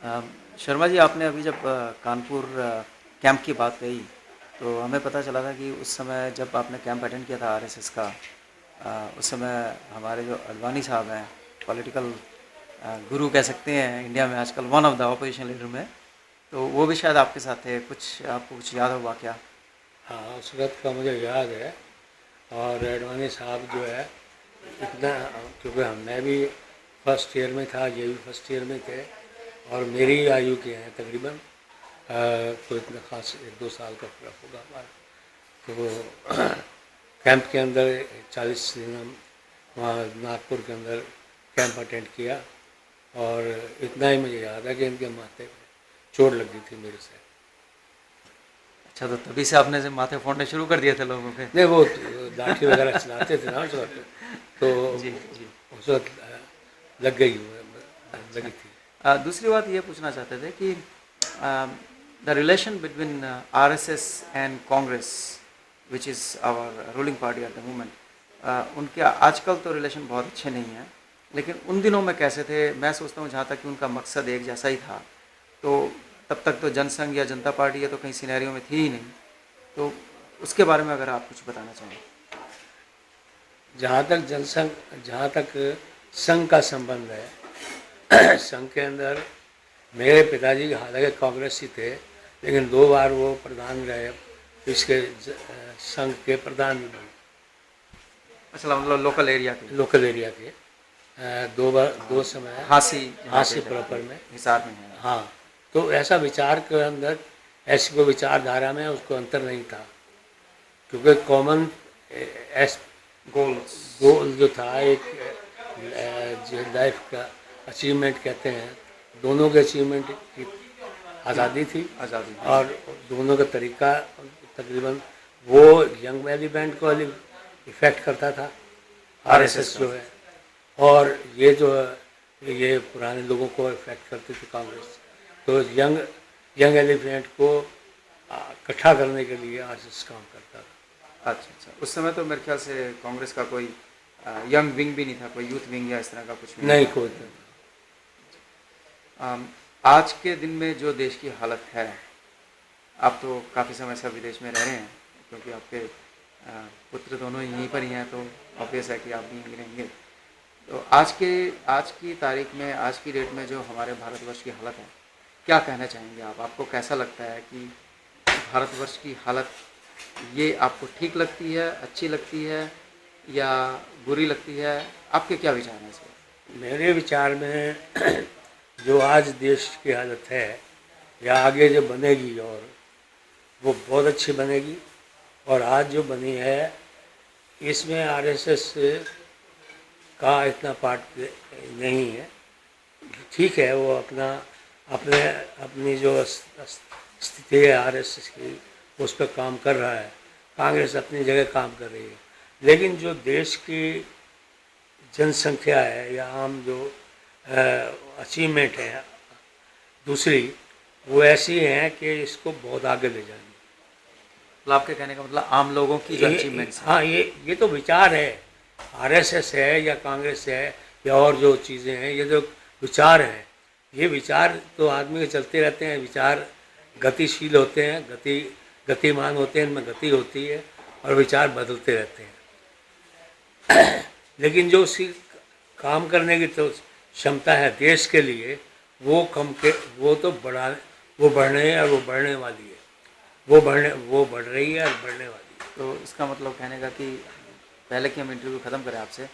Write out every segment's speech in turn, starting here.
अ, शर्मा जी, आपने अभी जब कानपुर कैंप की बात कही, तो हमें पता चला था कि उस समय जब आपने कैंप अटेंड किया था आरएसएस का, उस समय हमारे जो अडवाणी साहब हैं, पॉलिटिकल गुरु कह सकते हैं इंडिया में आजकल, one of the opposition leader में, तो वो भी शायद आपके साथ थे। कुछ आपको कुछ याद होगा क्या? हाँ, उस वक्त का मुझे याद है। और एडवानी साहब जो है इतना, क्योंकि मैं भी फर्स्ट ईयर में था, ये भी फर्स्ट ईयर में थे, और मेरी आयु के हैं तकरीबन। तो इतना खास 1-2 साल का फर्क होगा हमारा। तो कैंप के अंदर 40 दिन हम वहाँ नागपुर के अंदर कैंप अटेंड किया। और इतना ही मुझे याद है कि इनके माथे पे चोट लगी थी मेरे से। अच्छा, तो तभी से आपने से माथे फोड़ने शुरू कर दिए थे लोगों के? नहीं, वो लाठी वगैरह चलाते थे ना उस वक्त, तो जी जी। उस वक्त लग गई लगी थी। अच्छा, दूसरी बात ये पूछना चाहते थे कि the relation between RSS and Congress, which is our ruling party at the moment, उनके आजकल तो रिलेशन बहुत अच्छे नहीं हैं, लेकिन उन दिनों में कैसे थे? मैं सोचता हूँ जहाँ तक कि उनका मकसद एक जैसा ही था, तो तब तक तो जनसंघ या जनता पार्टी या तो कहीं सिनेरियो में थी ही नहीं। तो उसके बारे में अगर आप कुछ बताना चाहें। जहाँ तक संघ का संबंध है, संघ के अंदर मेरे पिताजी हालांकि कांग्रेसी थे, लेकिन 2 बार वो प्रधान रहे, इसके संघ के प्रधान भी बने, अच्छा, मतलब लोकल एरिया के? लोकल एरिया के। 2 बार, हाँ, 2 समय हांसी जहाँ पे हास्य जगह प्रॉपर पे में। हिसार में है। हाँ, तो ऐसा विचार के अंदर, ऐसी कोई विचारधारा में उसको अंतर नहीं था, क्योंकि कॉमन एस गोल्स। गोल जो था एक, जो लाइफ का अचीवमेंट कहते हैं, दोनों के अचीवमेंट की आज़ादी थी। आज़ादी, और हाँ। दोनों का तरीका तकरीबन, वो यंग एलिमेंट को इफेक्ट करता था, आरएसएस आरएसएस का। जो है, और ये जो है ये पुराने लोगों को इफेक्ट करती थी कांग्रेस। तो यंग यंग एलिमेंट को इकट्ठा करने के लिए आरएसएस काम करता था। अच्छा अच्छा, उस समय तो मेरे ख्याल से कांग्रेस का कोई यंग विंग भी नहीं था, कोई यूथ विंग या इस तरह का कुछ भी नहीं नहीं था। कोई नहीं। आज के दिन में जो देश की हालत है, आप तो काफ़ी समय से विदेश में रह रहे हैं, क्योंकि आपके पुत्र दोनों यहीं पर ही हैं, तो ऑब्वियस है कि आप भी यहीं रहेंगे। तो आज की तारीख में, आज की डेट में जो हमारे भारतवर्ष की हालत है, क्या कहना चाहेंगे आप? आपको कैसा लगता है कि भारतवर्ष की हालत, ये आपको ठीक लगती है, अच्छी लगती है या बुरी लगती है? आपके क्या विचार हैं इस पर? मेरे विचार में जो आज देश की हालत है, या आगे जो बनेगी, और वो बहुत अच्छी बनेगी। और आज जो बनी है, इसमें आरएसएस का इतना पार्ट नहीं है। ठीक है, वो अपना अपने अपनी जो स्थिति है आरएसएस की, उस पर काम कर रहा है। कांग्रेस अपनी जगह काम कर रही है, लेकिन जो देश की जनसंख्या है, या आम जो अचीवमेंट है दूसरी, वो ऐसी हैं कि इसको बहुत आगे ले जाएंगे। मतलब आपके कहने का मतलब आम लोगों की जो अचीवमेंट्स हैं। हाँ, ये तो विचार है, आरएसएस है या कांग्रेस है या और जो चीज़ें हैं, ये जो विचार हैं, ये विचार तो आदमी के चलते रहते हैं। विचार गतिशील होते हैं, गतिमान होते हैं, इनमें गति होती है, और विचार बदलते रहते हैं। लेकिन जो उसकी काम करने की तो क्षमता है देश के लिए, वो कम के वो तो वो बढ़ने है, और वो बढ़ने वाली है। वो बढ़ रही है और बढ़ने वाली है। तो इसका मतलब कहने का कि पहले कि हम इंटरव्यू ख़त्म करें आपसे,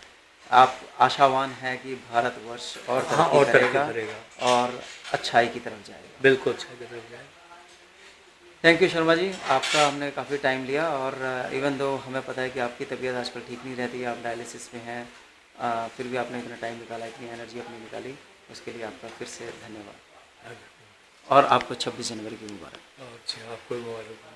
आप आशावान हैं कि भारतवर्ष और हाँ, तरक्की और तरक्की करेगा करेगा। और अच्छाई की तरफ जाएगा। बिल्कुल अच्छा जगह जाए। थैंक यू शर्मा जी, आपका हमने काफ़ी टाइम लिया, और इवन दो हमें पता है कि आपकी तबीयत आजकल ठीक नहीं रहती है, आप डायलिसिस में हैं, फिर भी आपने इतना टाइम निकाला, इतनी एनर्जी अपनी निकाली, उसके लिए आपका फिर से धन्यवाद। और आपको 26 जनवरी की मुबारक। अच्छा, आपको मुबारक।